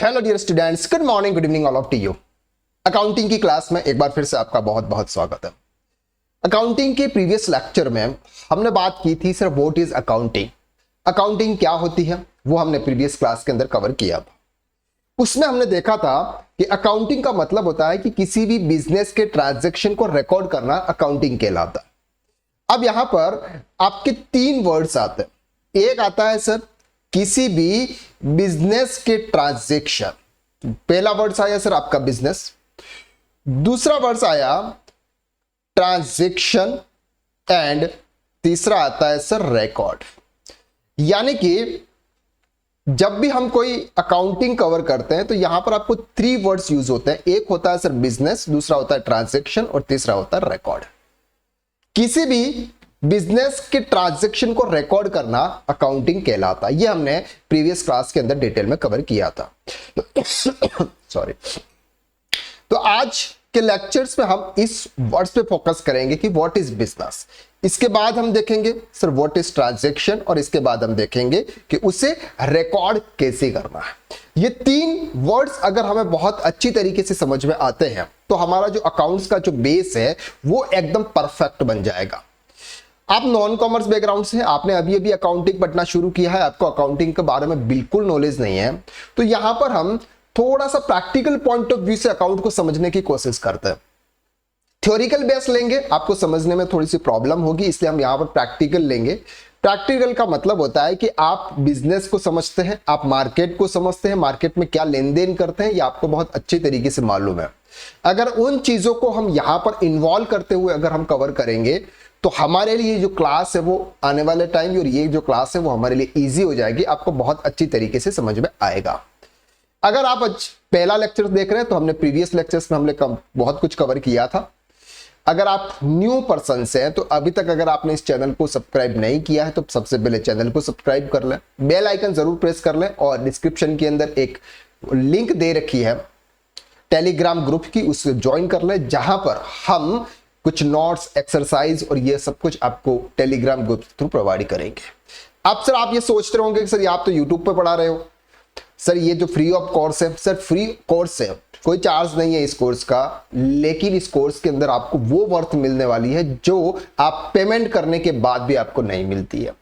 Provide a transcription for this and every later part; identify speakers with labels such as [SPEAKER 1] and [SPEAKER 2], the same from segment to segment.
[SPEAKER 1] Hello dear students, good morning, good evening all of you. Accounting की class में एक बार फिर से आपका बहुत बहुत स्वागत है। अकाउंटिंग के प्रीवियस लेक्चर में हमने बात की थी sir what is accounting, accounting क्या होती है, वो हमने प्रीवियस क्लास के अंदर कवर किया था। उसमें हमने देखा था कि अकाउंटिंग का मतलब होता है कि किसी भी बिजनेस के ट्रांजैक्शन को रिकॉर्ड करना अकाउंटिंग कहलाता है। अब यहां पर आपके तीन वर्ड्स आते हैं। एक आता है सर किसी भी बिजनेस के ट्रांजैक्शन, पहला वर्ड्स आया सर आपका बिजनेस, दूसरा वर्ड्स आया ट्रांजैक्शन एंड तीसरा आता है सर रिकॉर्ड। यानी कि जब भी हम कोई अकाउंटिंग कवर करते हैं तो यहां पर आपको थ्री वर्ड्स यूज होते हैं। एक होता है सर बिजनेस, दूसरा होता है ट्रांजैक्शन और तीसरा होता है रिकॉर्ड। किसी भी बिजनेस के ट्रांजैक्शन को रिकॉर्ड करना अकाउंटिंग कहलाता है। ये हमने प्रीवियस क्लास के अंदर डिटेल में कवर किया था। सॉरी। तो आज के लेक्चर्स में हम इस वर्ड्स पे फोकस करेंगे कि व्हाट इज बिजनेस। इसके बाद हम देखेंगे सर व्हाट इज ट्रांजैक्शन और इसके बाद हम देखेंगे कि उसे रिकॉर्ड कैसे करना है। ये तीन वर्ड्स अगर हमें बहुत अच्छी तरीके से समझ में आते हैं तो हमारा जो अकाउंट्स का जो बेस है वो एकदम परफेक्ट बन जाएगा। आप नॉन कॉमर्स बैकग्राउंड से हैं, आपने अभी अभी अकाउंटिंग पढ़ना शुरू किया है, आपको अकाउंटिंग के बारे में बिल्कुल नॉलेज नहीं है, तो यहां पर हम थोड़ा सा प्रैक्टिकल पॉइंट ऑफ व्यू से अकाउंट को समझने की कोशिश करते हैं। थ्योरिकल बेस लेंगे आपको समझने में थोड़ी सी प्रॉब्लम होगी, इसलिए हम यहां पर प्रैक्टिकल लेंगे। प्रैक्टिकल का मतलब होता है कि आप बिजनेस को समझते हैं, आप मार्केट को समझते हैं, मार्केट में क्या लेन देन करते हैं ये आपको बहुत अच्छे तरीके से मालूम है। अगर उन चीजों को हम यहां पर इन्वॉल्व करते हुए अगर हम कवर करेंगे तो हमारे लिए जो क्लास है वो आने वाले टाइम और ये जो क्लास है वो हमारे लिए इजी हो जाएगी, आपको बहुत अच्छी तरीके से समझ में आएगा। अगर आप पहला लेक्चर देख रहे हैं तो हमने प्रीवियस लेक्चर्स में हमने बहुत कुछ कवर किया था। अगर आप न्यू पर्सन से हैं तो अभी तक अगर आपने इस चैनल को सब्सक्राइब नहीं किया है तो सबसे पहले चैनल को सब्सक्राइब कर लें, बेल आइकन जरूर प्रेस कर लें और डिस्क्रिप्शन के अंदर एक लिंक दे रखी है टेलीग्राम ग्रुप की, उससे ज्वाइन कर लें, जहां पर हम कुछ नोट्स, एक्सरसाइज और ये सब कुछ आपको टेलीग्राम ग्रुप थ्रू प्रोवाइड करेंगे। अब सर आप ये सोचते होंगे कि सर आप तो यूट्यूब पे पढ़ा रहे हो, सर ये जो फ्री ऑफ कोर्स है, सर फ्री कोर्स है, कोई चार्ज नहीं है इस कोर्स का, लेकिन इस कोर्स के अंदर आपको वो वर्थ मिलने वाली है जो आप पेमेंट करने के बाद भी आपको नहीं मिलती है।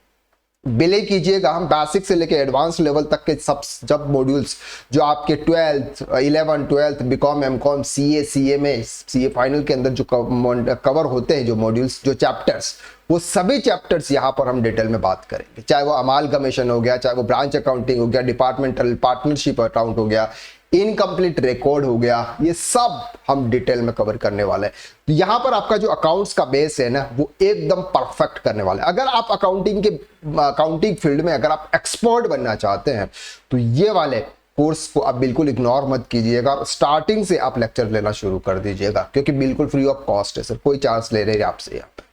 [SPEAKER 1] बिलीव कीजिएगा, हम बेसिक से लेकर एडवांस लेवल तक के सब मॉड्यूल्स जो आपके 12th 11 12th BCom MCom CA CMA CA final के अंदर जो कवर होते हैं, जो मॉड्यूल्स, जो चैप्टर्स, वो सभी चैप्टर्स यहाँ पर हम डिटेल में बात करेंगे। चाहे वो अमालगमेशन हो गया, चाहे वो ब्रांच अकाउंटिंग हो गया, डिपार्टमेंटल पार्टनरशिप अकाउंट हो गया, इनकम्प्लीट रिकॉर्ड हो गया, ये सब हम डिटेल में कवर करने वाले हैं। तो यहां पर आपका जो अकाउंट्स का बेस है ना वो एकदम परफेक्ट करने वाला है। अगर आप अकाउंटिंग फील्ड में अगर आप एक्सपर्ट बनना चाहते हैं तो ये वाले कोर्स को आप बिल्कुल इग्नोर मत कीजिएगा और स्टार्टिंग से आप लेक्चर लेना शुरू कर दीजिएगा, क्योंकि बिल्कुल फ्री ऑफ कॉस्ट है सर, कोई चार्ज ले रहे हैं आपसे यहाँ पे।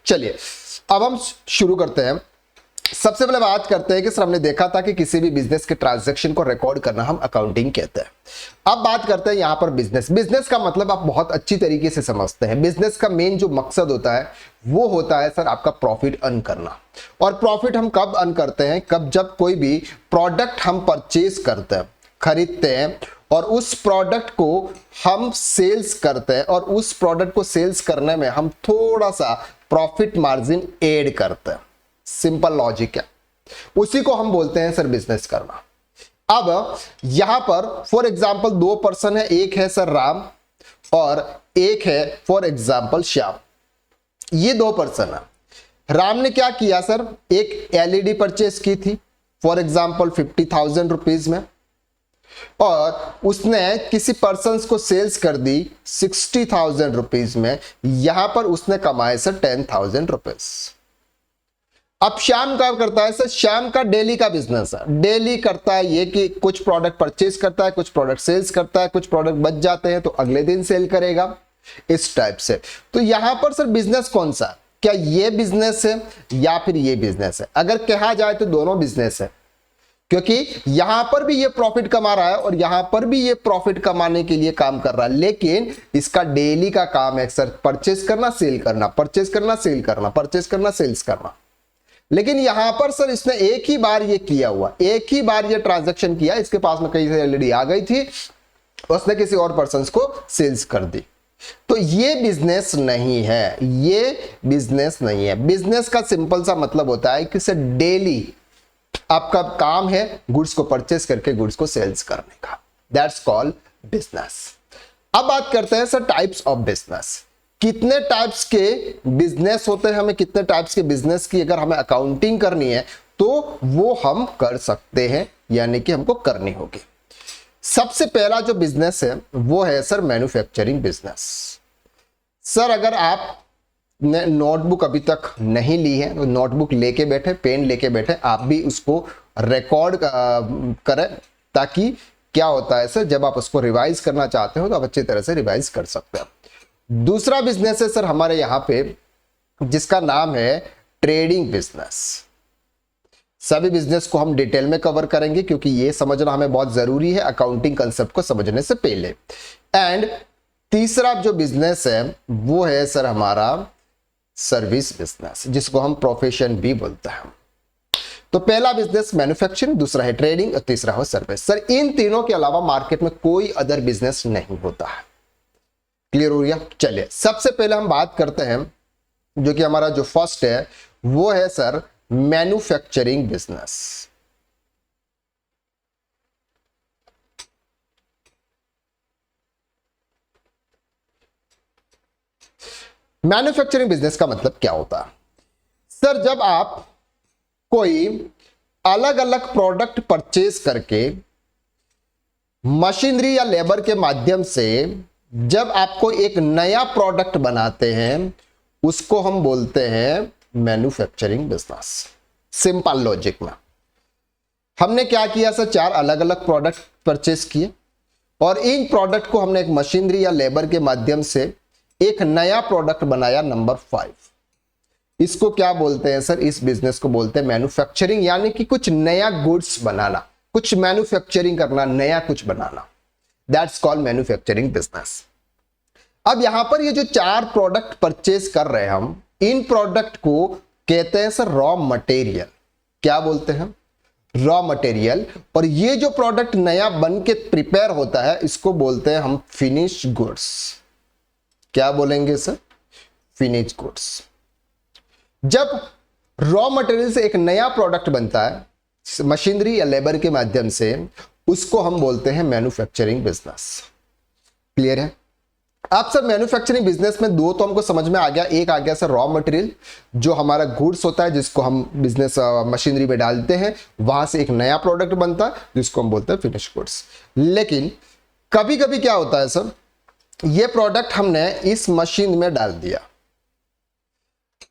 [SPEAKER 1] चलिए अब हम शुरू करते हैं। सबसे पहले बात करते हैं कि सर हमने देखा था कि किसी भी बिजनेस के ट्रांजैक्शन को रिकॉर्ड करना हम अकाउंटिंग कहते हैं। अब बात करते हैं यहां पर बिजनेस का मतलब आप बहुत अच्छी तरीके से समझते हैं। बिजनेस का मेन जो मकसद होता है वो होता है सर आपका प्रॉफिट अर्न करना। और प्रॉफिट हम कब अर्न करते हैं? जब कोई भी प्रोडक्ट हम परचेज करते हैं, खरीदते हैं और उस प्रोडक्ट को हम सेल्स करते हैं और उस प्रोडक्ट को सेल्स करने में हम थोड़ा सा प्रॉफिट मार्जिन ऐड करते हैं। सिंपल लॉजिक है, उसी को हम बोलते हैं सर बिजनेस करना। अब यहां पर फॉर एग्जांपल दो पर्सन है, एक है सर राम और एक है फॉर एग्जांपल श्याम। ये दो पर्सन है। राम ने क्या किया सर, एक एलईडी परचेस की थी फॉर एग्जांपल 50,000 रुपीज में, और उसने किसी पर्सन को सेल्स कर दी 60,000 रुपीज में। यहां पर उसने कमाए सर 10,000 रुपीज। अब श्याम क्या करता है सर, श्याम का डेली का बिजनेस है, डेली करता है ये कि कुछ प्रोडक्ट परचेज करता है, कुछ प्रोडक्ट सेल्स करता है, कुछ प्रोडक्ट बच जाते हैं तो अगले दिन सेल करेगा, इस टाइप से। तो यहां पर सर बिजनेस कौन सा, क्या ये बिजनेस है या फिर ये बिजनेस है? अगर कहा जाए तो दोनों बिजनेस है, क्योंकि यहां पर भी ये प्रॉफिट कमा रहा है और यहां पर भी ये प्रॉफिट कमाने के लिए काम कर रहा है, लेकिन इसका डेली का काम है सर परचेज करना, सेल करना, परचेज करना, सेल करना, परचेज करना, सेल्स करना। लेकिन यहां पर सर इसने एक ही बार ये किया हुआ, एक ही बार ये ट्रांजैक्शन किया, इसके पास में कहीं से एलईडी आ गई थी, उसने किसी और पर्सन को सेल्स कर दी। तो ये बिजनेस नहीं है, ये बिजनेस नहीं है। बिजनेस का सिंपल सा मतलब होता है कि सर डेली आपका काम है गुड्स को परचेस करके गुड्स को सेल्स करने का, दैट्स कॉल्ड बिजनेस। अब बात करते हैं सर टाइप्स ऑफ बिजनेस। कितने टाइप्स के बिजनेस होते हैं, हमें कितने टाइप्स के बिजनेस की अगर हमें अकाउंटिंग करनी है तो वो हम कर सकते हैं, यानी कि हमको करनी होगी। सबसे पहला जो बिजनेस है वो है सर मैन्युफैक्चरिंग बिजनेस। सर अगर आप ने नोटबुक अभी तक नहीं ली है तो नोटबुक लेके बैठे, पेन लेके बैठे, आप भी उसको रिकॉर्ड करें, ताकि क्या होता है सर जब आप उसको रिवाइज करना चाहते हो तो आप अच्छी तरह से रिवाइज कर सकते हैं। दूसरा बिजनेस है सर हमारे यहां पे जिसका नाम है ट्रेडिंग बिजनेस। सभी बिजनेस को हम डिटेल में कवर करेंगे क्योंकि ये समझना हमें बहुत जरूरी है अकाउंटिंग कंसेप्ट को समझने से पहले। एंड तीसरा जो बिजनेस है वो है सर हमारा सर्विस बिजनेस, जिसको हम प्रोफेशन भी बोलते हैं। तो पहला बिजनेस मैन्युफैक्चरिंग, दूसरा है ट्रेडिंग और तीसरा है सर्विस। सर इन तीनों के अलावा मार्केट में कोई अदर बिजनेस नहीं होता है। क्लियर हो गया? चलिए सबसे पहले हम बात करते हैं जो कि हमारा जो फर्स्ट है वो है sir manufacturing business. Manufacturing business का मतलब क्या होता है? सर जब आप कोई अलग अलग प्रोडक्ट परचेज करके मशीनरी या लेबर के माध्यम से जब आपको एक नया प्रोडक्ट बनाते हैं उसको हम बोलते हैं मैन्युफैक्चरिंग बिजनेस। सिंपल लॉजिक में हमने क्या किया सर, चार अलग अलग प्रोडक्ट परचेज किए और इन प्रोडक्ट को हमने एक मशीनरी या लेबर के माध्यम से एक नया प्रोडक्ट बनाया नंबर 5। इसको क्या बोलते हैं सर? इस बिजनेस को बोलते हैं मैन्युफैक्चरिंग, यानी कि कुछ नया गुड्स बनाना, कुछ मैन्युफैक्चरिंग करना, नया कुछ बनाना, दैट्स कॉल्ड मैन्युफैक्चरिंग बिजनेस। अब यहां पर ये जो चार प्रोडक्ट परचेज कर रहे हैं हम, इन प्रोडक्ट को कहते हैं सर रॉ मटेरियल। क्या बोलते हैं? Raw material. और ये जो प्रोडक्ट नया बन के प्रिपेयर होता है इसको बोलते हैं हम फिनिश गुड्स। क्या बोलेंगे सर? Finish goods. जब रॉ मटेरियल से एक नया प्रोडक्ट बनता है मशीनरी या लेबर के माध्यम से, उसको हम बोलते हैं मैन्युफैक्चरिंग बिजनेस। क्लियर है? आप सर मैन्युफैक्चरिंग बिजनेस में दो तो हमको समझ में आ गया। एक आ गया सर रॉ मटेरियल, जो हमारा गुड्स होता है जिसको हम बिजनेस मशीनरी में डालते हैं, वहां से एक नया प्रोडक्ट बनता है जिसको हम बोलते हैं फिनिश गुड्स। लेकिन कभी कभी क्या होता है सर, ये प्रोडक्ट हमने इस मशीन में डाल दिया,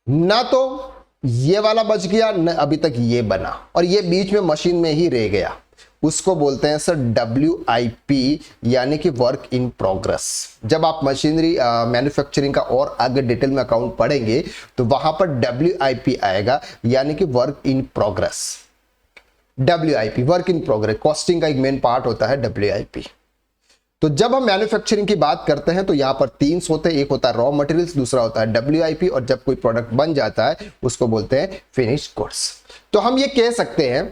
[SPEAKER 1] ना तो ये वाला बच गया न अभी तक ये बना, और ये बीच में मशीन में ही रह गया, उसको बोलते हैं सर WIP, यानी कि वर्क इन प्रोग्रेस। जब आप मशीनरी मैन्युफैक्चरिंग का और आगे डिटेल में अकाउंट पढ़ेंगे तो वहां पर WIP आएगा, यानी कि work in progress. WIP work in progress, costing का एक मेन पार्ट होता है WIP। तो जब हम मैन्युफैक्चरिंग की बात करते हैं तो यहां पर तीन होते हैं, एक होता है रॉ मटेरियल्स, दूसरा होता है WIP, और जब कोई प्रोडक्ट बन जाता है उसको बोलते हैं फिनिश गुड्स। तो हम ये कह सकते हैं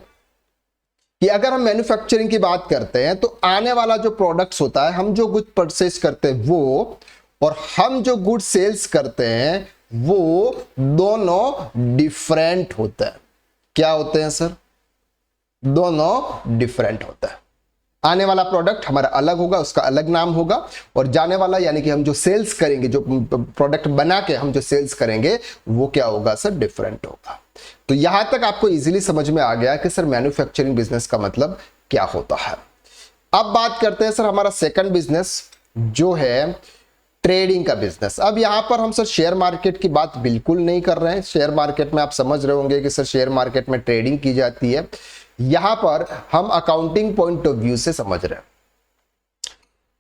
[SPEAKER 1] कि अगर हम मैन्युफैक्चरिंग की बात करते हैं तो आने वाला जो प्रोडक्ट्स होता है, हम जो गुड परचेज करते हैं वो, और हम जो गुड सेल्स करते हैं वो दोनों डिफरेंट होते हैं। क्या होते हैं सर? दोनों डिफरेंट होता है। आने वाला प्रोडक्ट हमारा अलग होगा, उसका अलग नाम होगा, और जाने वाला यानी कि हम जो सेल्स करेंगे, जो प्रोडक्ट बना के हम जो सेल्स करेंगे वो क्या होगा सर? डिफरेंट होगा। तो यहां तक आपको इजीली समझ में आ गया कि सर मैन्युफैक्चरिंग बिजनेस का मतलब क्या होता है। अब बात करते हैं सर हमारा सेकंड बिजनेस जो है ट्रेडिंग का बिजनेस। अब यहां पर हम सर शेयर मार्केट की बात बिल्कुल नहीं कर रहे हैं। शेयर मार्केट में आप समझ रहे होंगे कि सर शेयर मार्केट में ट्रेडिंग की जाती है। यहां पर हम अकाउंटिंग पॉइंट ऑफ व्यू से समझ रहे हैं।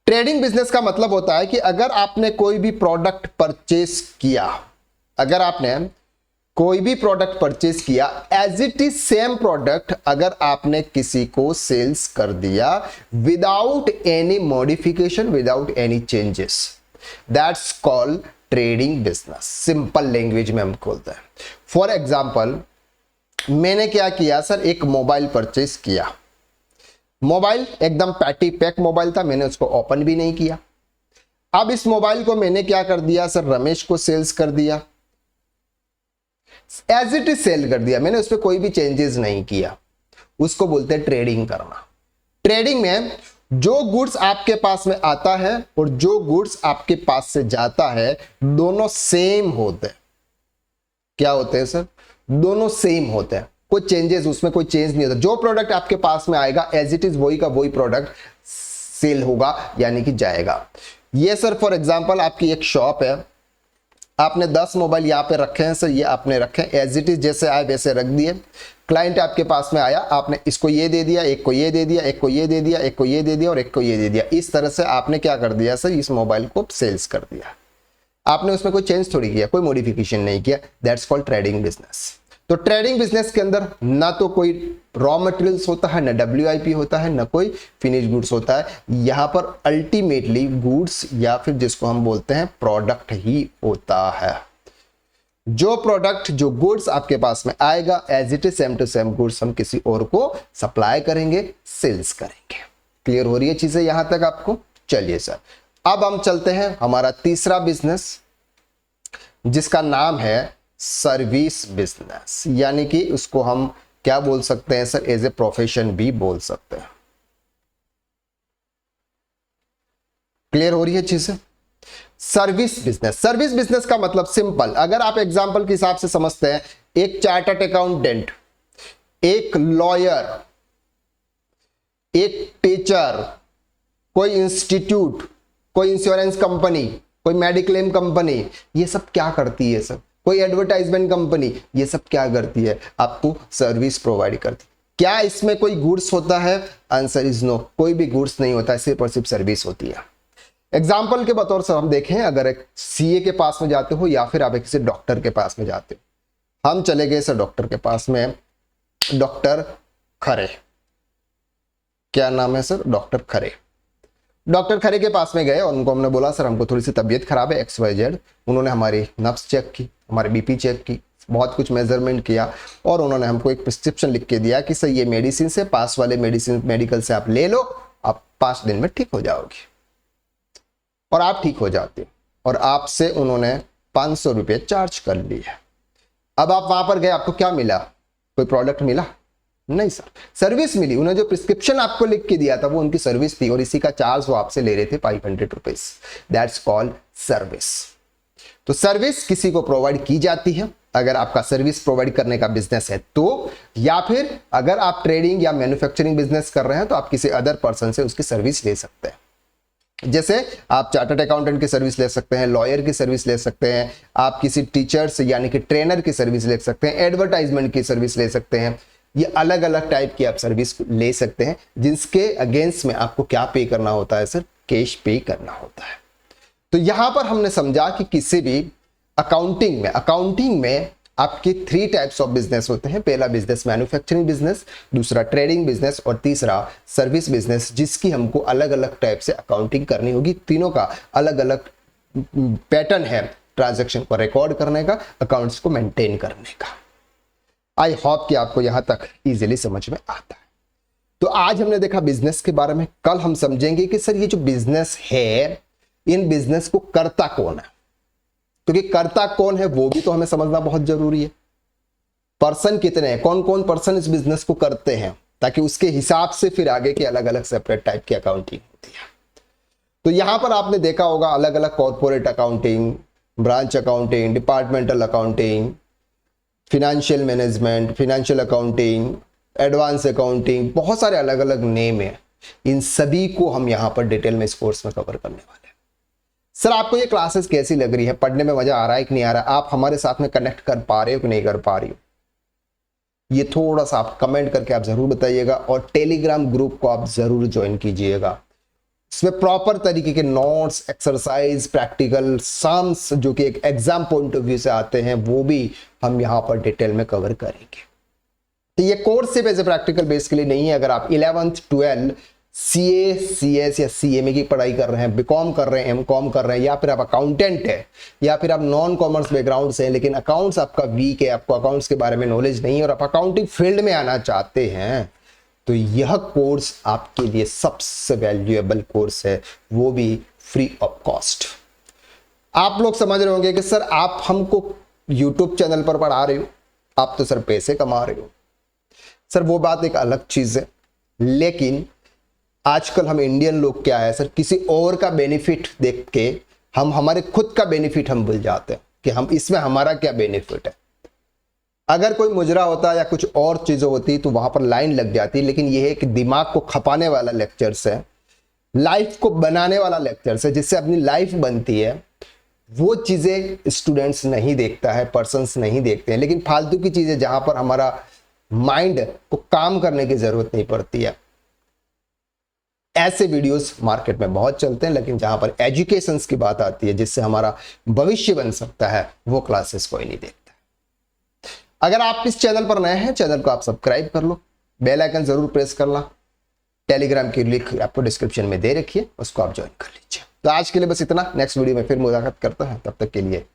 [SPEAKER 1] ट्रेडिंग बिजनेस का मतलब होता है कि अगर आपने कोई भी प्रोडक्ट परचेस किया, अगर आपने कोई भी प्रोडक्ट परचेस किया, as it is same product अगर आपने किसी को सेल्स कर दिया without any modification, without any changes, that's called trading business. Simple language में हम बोलते हैं। फॉर एग्जांपल मैंने क्या किया सर, एक मोबाइल परचेस किया। मोबाइल एकदम पैटी पैक मोबाइल था, मैंने उसको ओपन भी नहीं किया। अब इस मोबाइल को मैंने क्या कर दिया सर, रमेश को सेल्स कर दिया, एज इट इज सेल कर दिया, मैंने उस पर कोई भी चेंजेस नहीं किया। उसको बोलते हैं ट्रेडिंग करना। ट्रेडिंग में जो गुड्स आपके पास में आता है और जो गुड्स आपके पास से जाता है दोनों सेम होते हैं। क्या होते हैं सर, दोनों सेम होते हैं, कोई चेंजेस उसमें कोई चेंज नहीं होता। जो प्रोडक्ट आपके पास में आएगा एज इट इज वही का वही प्रोडक्ट सेल होगा, यानी कि जाएगा। ये सर फॉर एग्जांपल आपकी एक शॉप है, आपने 10 मोबाइल यहाँ पे रखे हैं सर, ये आपने रखे एज इट इज जैसे आए वैसे रख दिए। क्लाइंट आपके पास में आया, आपने इसको ये दे दिया, एक को ये दे दिया, एक को ये दे दिया, एक को ये दे दिया और एक को ये दे दिया। इस तरह से आपने क्या कर दिया सर, इस मोबाइल को सेल्स कर दिया। आपने उसमें कोई चेंज थोड़ी किया, कोई मॉडिफिकेशन नहीं किया। That's called trading business. तो ट्रेडिंग बिजनेस के अंदर ना तो कोई रॉ मटेरियल्स होता है, ना WIP होता है, ना कोई फिनिश गुड्स होता है। यहां पर अल्टीमेटली गुड्स या फिर जिसको हम बोलते हैं प्रोडक्ट ही होता है। जो प्रोडक्ट जो गुड्स आपके पास में आएगा as it is same to same goods हम किसी और को सप्लाई करेंगे, सेल्स करेंगे। क्लियर हो रही है चीजें यहां तक आपको? चलिए सर, अब हम चलते हैं हमारा तीसरा बिजनेस जिसका नाम है सर्विस बिजनेस, यानी कि उसको हम क्या बोल सकते हैं सर, एज ए प्रोफेशन भी बोल सकते हैं। क्लियर हो रही है चीजें? सर्विस बिजनेस, सर्विस बिजनेस का मतलब सिंपल, अगर आप एग्जांपल के हिसाब से समझते हैं, एक चार्टर्ड अकाउंटेंट, एक लॉयर, एक टीचर, कोई इंस्टीट्यूट, कोई इंश्योरेंस कंपनी, कोई मेडिक्लेम कंपनी, ये सब क्या करती है सर, कोई एडवर्टाइजमेंट कंपनी, ये सब क्या करती है, आपको सर्विस प्रोवाइड करती है। क्या इसमें कोई गुड्स होता है? आंसर इज नो, कोई भी गुड्स नहीं होता है, सिर्फ और सिर्फ सर्विस होती है। एग्जाम्पल के बतौर से हम देखें, अगर एक CA के पास में जाते हो या फिर आप किसी डॉक्टर के पास में जाते हो, हम चले गए सर डॉक्टर के पास में, डॉक्टर खरे, क्या नाम है सर, डॉक्टर खरे। डॉक्टर खरे के पास में गए और उनको हमने बोला सर हमको थोड़ी सी तबीयत खराब है XYZ। उन्होंने हमारी नब्स चेक की, हमारी BP चेक की, बहुत कुछ मेजरमेंट किया और उन्होंने हमको एक प्रिस्क्रिप्शन लिख के दिया कि सर ये मेडिसिन से, पास वाले मेडिसिन मेडिकल से आप ले लो, आप 5 दिन में ठीक हो जाओगे। और आप ठीक हो जाते हो और आपसे उन्होंने 500 रुपये चार्ज कर लिए। अब आप वहां पर गए, आपको क्या मिला, कोई प्रोडक्ट मिला? नहीं सर, सर्विस मिली। उन्होंने जो प्रिस्क्रिप्शन आपको लिख के दिया था वो उनकी सर्विस थी और इसी का चार्ज वो आपसे ले रहे थे 500 रुपीज। That's called service. तो सर्विस किसी को प्रोवाइड की जाती है, अगर आपका सर्विस प्रोवाइड करने का बिजनेस है तो, या फिर अगर आप ट्रेडिंग या मैन्युफैक्चरिंग बिजनेस कर रहे हैं तो आप किसी अदर पर्सन से उसकी सर्विस ले सकते हैं। जैसे आप चार्टर्ड अकाउंटेंट की सर्विस ले सकते हैं, लॉयर की सर्विस ले सकते हैं, आप किसी टीचर्स यानी कि ट्रेनर की सर्विस ले सकते हैं, एडवर्टाइजमेंट की सर्विस ले सकते हैं। ये अलग अलग टाइप की आप सर्विस ले सकते हैं जिसके अगेंस्ट में आपको क्या पे करना होता है सर, कैश पे करना होता है। तो यहां पर हमने समझा कि किसी भी अकाउंटिंग में आपके 3 टाइप्स ऑफ बिजनेस होते हैं। पहला बिजनेस मैन्युफैक्चरिंग बिजनेस, दूसरा ट्रेडिंग बिजनेस और तीसरा सर्विस बिजनेस, जिसकी हमको अलग अलग टाइप से अकाउंटिंग करनी होगी। तीनों का अलग अलग पैटर्न है ट्रांजैक्शन को रिकॉर्ड करने का, अकाउंट्स को मेंटेन करने का। आई होप कि आपको यहां तक इजीली समझ में आता है। तो आज हमने देखा बिजनेस के बारे में, कल हम समझेंगे कि सर ये जो बिजनेस है, इन बिजनेस को करता कौन है, क्योंकि करता कौन है वो भी तो हमें समझना बहुत जरूरी है। पर्सन कितने हैं, कौन कौन पर्सन इस बिजनेस को करते हैं, ताकि उसके हिसाब से फिर आगे के अलग अलग सेपरेट टाइप की अकाउंटिंग होती है। तो यहां पर आपने देखा होगा अलग अलग corporate accounting, branch accounting, departmental accounting, financial management, financial accounting, advance accounting, बहुत सारे अलग अलग नेम है। इन सभी को हम यहां पर डिटेल में इस कोर्स में कवर करने वाले हैं। सर आपको ये क्लासेस कैसी लग रही है, पढ़ने में मजा आ रहा है कि नहीं आ रहा है, आप हमारे साथ में कनेक्ट कर पा रहे हो कि नहीं कर पा रही हो, ये थोड़ा सा आप कमेंट करके आप जरूर बताइएगा। और टेलीग्राम ग्रुप को आप जरूर ज्वाइन कीजिएगा, इसमें प्रॉपर तरीके के नोट्स, एक्सरसाइज, प्रैक्टिकल सम्स जो कि एक एग्जाम पॉइंट ऑफ व्यू से आते हैं वो भी हम यहां पर डिटेल में कवर करेंगे। तो ये कोर्स सिर्फ एज ए प्रैक्टिकल बेस के लिए नहीं है। अगर आप 11th 12th सीए, सीएस या सीएमए की पढ़ाई कर रहे हैं, बीकॉम कर रहे हैं, एमकॉम कर रहे हैं, या फिर आप अकाउंटेंट है, या फिर आप नॉन कॉमर्स बैकग्राउंड से हैं लेकिन अकाउंट्स आपका वीक है, आपको अकाउंट्स के बारे में नॉलेज नहीं है और आप अकाउंटिंग फील्ड में आना चाहते हैं, तो यह कोर्स आपके लिए सबसे वैल्यूएबल कोर्स है, वो भी फ्री ऑफ कॉस्ट। आप लोग समझ रहे होंगे कि सर आप हमको यूट्यूब चैनल पर पढ़ा रहे हो, आप तो सर पैसे कमा रहे हो। सर वो बात एक अलग चीज है, लेकिन आजकल हम इंडियन लोग क्या है सर, किसी और का बेनिफिट देख के हम हमारे खुद का बेनिफिट हम भूल जाते हैं कि हम इसमें हमारा क्या बेनिफिट है। अगर कोई मुजरा होता या कुछ और चीजें होती तो वहां पर लाइन लग जाती, लेकिन यह है कि दिमाग को खपाने वाला लेक्चर्स है, लाइफ को बनाने वाला लेक्चर्स है, जिससे अपनी लाइफ बनती है। वो चीजें स्टूडेंट्स नहीं देखता है, पर्सन्स नहीं देखते हैं, लेकिन फालतू की चीजें जहां पर हमारा माइंड को काम करने की जरूरत नहीं पड़ती है, ऐसे वीडियोस मार्केट में बहुत चलते हैं। लेकिन जहां पर एजुकेशंस की बात आती है जिससे हमारा भविष्य बन सकता है, वो क्लासेस कोई नहीं देखता। अगर आप इस चैनल पर नए हैं, चैनल को आप सब्सक्राइब कर लो, बेल आइकन जरूर प्रेस करना, टेलीग्राम की लिंक आपको डिस्क्रिप्शन में दे रखिए, उसको आप ज्वाइन कर लीजिए। तो आज के लिए बस इतना, नेक्स्ट वीडियो में फिर मुलाकात करता है, तब तक के लिए